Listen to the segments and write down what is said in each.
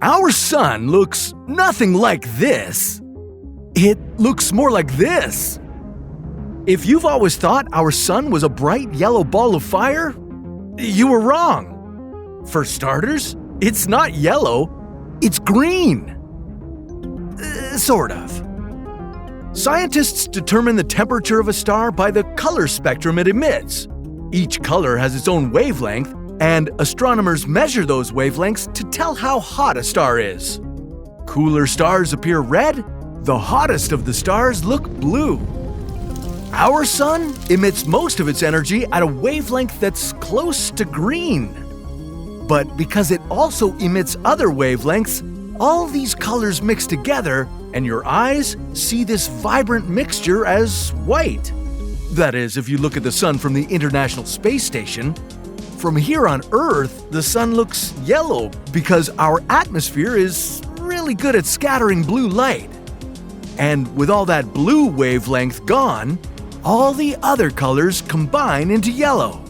Our sun looks nothing like this. It looks more like this. If you've always thought our sun was a bright yellow ball of fire, you were wrong. For starters, it's not yellow, it's green. Sort of. Scientists determine the temperature of a star by the color spectrum it emits. Each color has its own wavelength, and astronomers measure those wavelengths to tell how hot a star is. Cooler stars appear red, the hottest of the stars look blue. Our sun emits most of its energy at a wavelength that's close to green. But because it also emits other wavelengths, all these colors mix together, and your eyes see this vibrant mixture as white. That is, if you look at the sun from the International Space Station. From here on Earth, the sun looks yellow because our atmosphere is really good at scattering blue light. And with all that blue wavelength gone, all the other colors combine into yellow.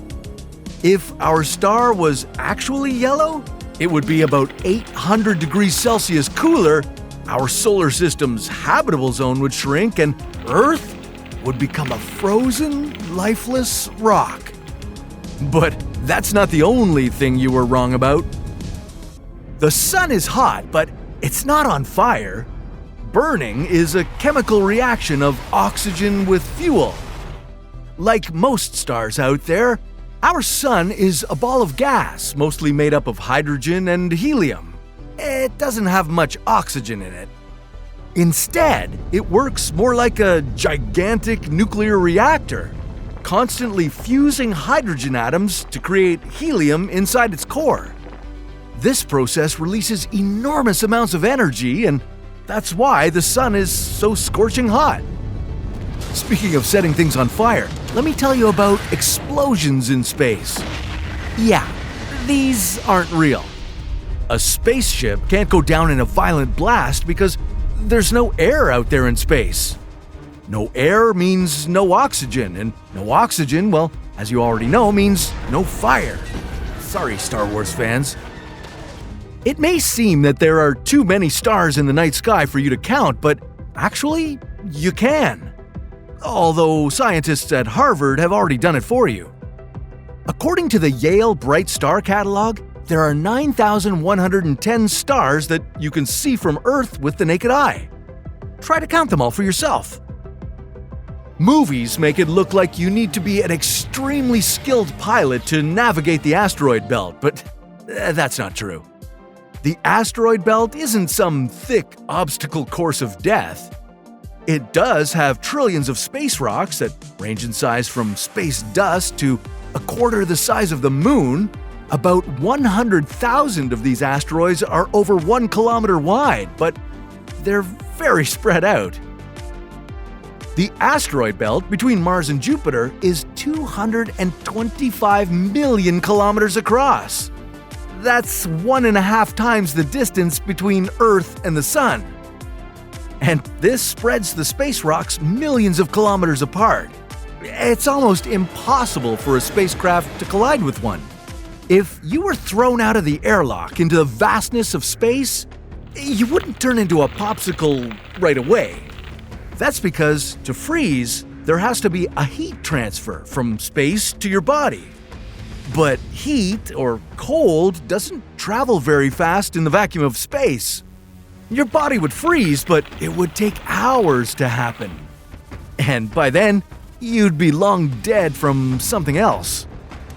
If our star was actually yellow, it would be about 800 degrees Celsius cooler, our solar system's habitable zone would shrink, and Earth would become a frozen, lifeless rock. But that's not the only thing you were wrong about. The sun is hot, but it's not on fire. Burning is a chemical reaction of oxygen with fuel. Like most stars out there, our sun is a ball of gas, mostly made up of hydrogen and helium. It doesn't have much oxygen in it. Instead, it works more like a gigantic nuclear reactor, constantly fusing hydrogen atoms to create helium inside its core. This process releases enormous amounts of energy, and that's why the sun is so scorching hot. Speaking of setting things on fire, let me tell you about explosions in space. Yeah, these aren't real. A spaceship can't go down in a violent blast because there's no air out there in space. No air means no oxygen, and no oxygen, well, as you already know, means no fire. Sorry, Star Wars fans. It may seem that there are too many stars in the night sky for you to count, but actually, you can. Although scientists at Harvard have already done it for you. According to the Yale Bright Star Catalog, there are 9,110 stars that you can see from Earth with the naked eye. Try to count them all for yourself. Movies make it look like you need to be an extremely skilled pilot to navigate the asteroid belt, but that's not true. The asteroid belt isn't some thick obstacle course of death. It does have trillions of space rocks that range in size from space dust to a quarter the size of the moon. About 100,000 of these asteroids are over 1 kilometer wide, but they're very spread out. The asteroid belt between Mars and Jupiter is 225 million kilometers across. That's 1.5 times the distance between Earth and the Sun. And this spreads the space rocks millions of kilometers apart. It's almost impossible for a spacecraft to collide with one. If you were thrown out of the airlock into the vastness of space, you wouldn't turn into a popsicle right away. That's because, to freeze, there has to be a heat transfer from space to your body. But heat, or cold, doesn't travel very fast in the vacuum of space. Your body would freeze, but it would take hours to happen. And by then, you'd be long dead from something else.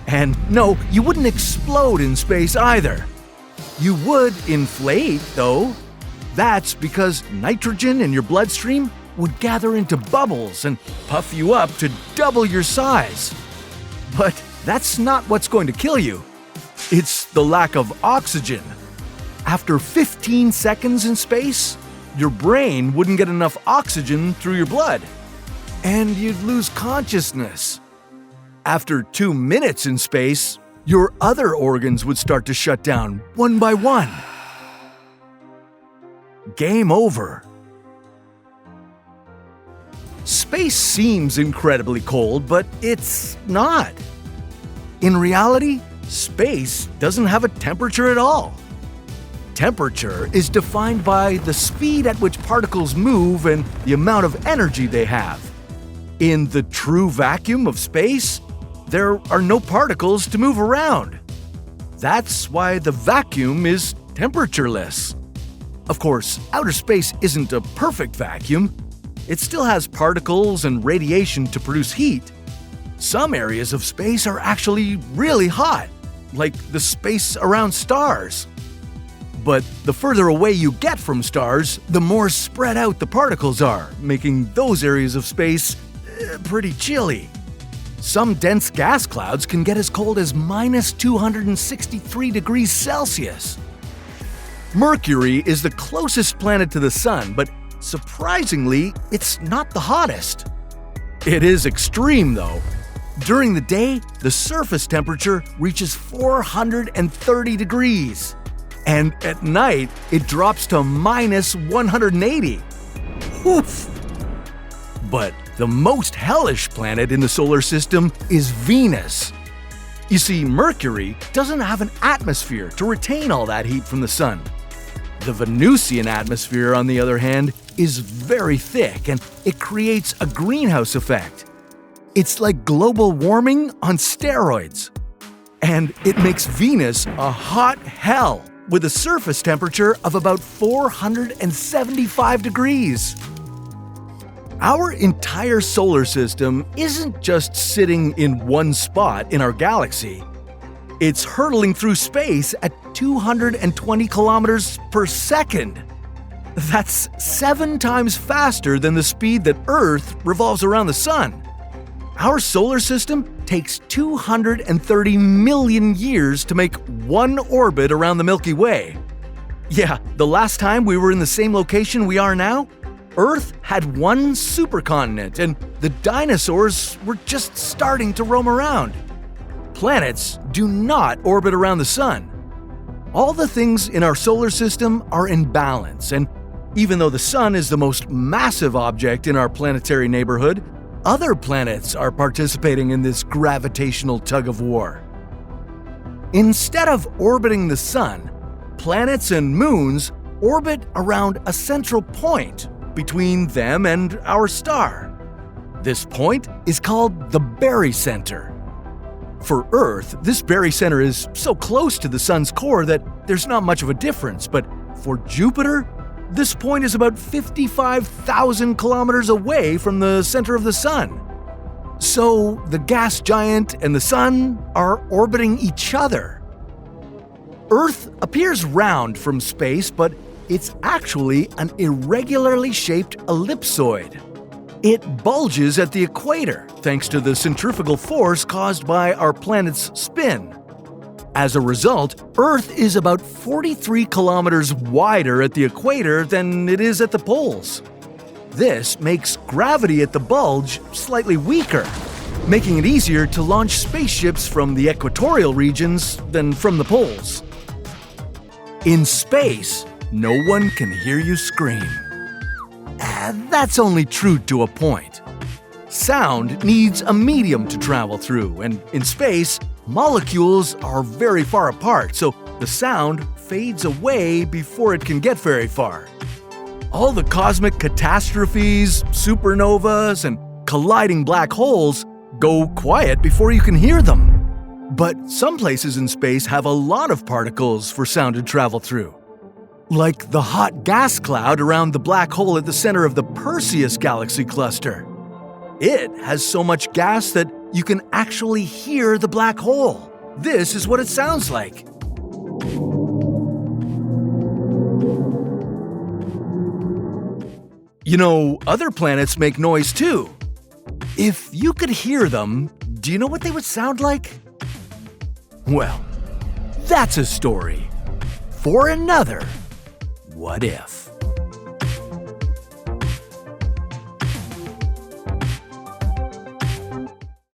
And no, you wouldn't explode in space either. You would inflate, though. That's because nitrogen in your bloodstream would gather into bubbles and puff you up to double your size. But that's not what's going to kill you. It's the lack of oxygen. After 15 seconds in space, your brain wouldn't get enough oxygen through your blood, and you'd lose consciousness. After 2 minutes in space, your other organs would start to shut down one by one. Game over. Space seems incredibly cold, but it's not. In reality, space doesn't have a temperature at all. Temperature is defined by the speed at which particles move and the amount of energy they have. In the true vacuum of space, there are no particles to move around. That's why the vacuum is temperatureless. Of course, outer space isn't a perfect vacuum. It still has particles and radiation to produce heat. Some areas of space are actually really hot, like the space around stars. But the further away you get from stars, the more spread out the particles are, making those areas of space pretty chilly. Some dense gas clouds can get as cold as minus 263 degrees Celsius. Mercury is the closest planet to the Sun, but surprisingly, it's not the hottest. It is extreme, though. During the day, the surface temperature reaches 430 degrees. And at night, it drops to minus 180. Oof! But the most hellish planet in the solar system is Venus. You see, Mercury doesn't have an atmosphere to retain all that heat from the sun. The Venusian atmosphere, on the other hand, is very thick and it creates a greenhouse effect. It's like global warming on steroids. And it makes Venus a hot hell with a surface temperature of about 475 degrees. Our entire solar system isn't just sitting in one spot in our galaxy. It's hurtling through space at 220 kilometers per second. That's 7 times faster than the speed that Earth revolves around the Sun. Our solar system takes 230 million years to make one orbit around the Milky Way. Yeah, the last time we were in the same location we are now, Earth had one supercontinent and the dinosaurs were just starting to roam around. Planets do not orbit around the Sun. All the things in our solar system are in balance, and even though the Sun is the most massive object in our planetary neighborhood, other planets are participating in this gravitational tug-of-war. Instead of orbiting the Sun, planets and moons orbit around a central point between them and our star. This point is called the barycenter. For Earth, this barycenter is so close to the Sun's core that there's not much of a difference, but for Jupiter, this point is about 55,000 kilometers away from the center of the Sun. So the gas giant and the Sun are orbiting each other. Earth appears round from space, but it's actually an irregularly shaped ellipsoid. It bulges at the equator thanks to the centrifugal force caused by our planet's spin. As a result, Earth is about 43 kilometers wider at the equator than it is at the poles. This makes gravity at the bulge slightly weaker, making it easier to launch spaceships from the equatorial regions than from the poles. In space, no one can hear you scream. That's only true to a point. Sound needs a medium to travel through, and in space, molecules are very far apart, so the sound fades away before it can get very far. All the cosmic catastrophes, supernovas, and colliding black holes go quiet before you can hear them. But some places in space have a lot of particles for sound to travel through. Like the hot gas cloud around the black hole at the center of the Perseus galaxy cluster. It has so much gas that you can actually hear the black hole. This is what it sounds like. You know, other planets make noise too. If you could hear them, do you know what they would sound like? Well, that's a story for another What If.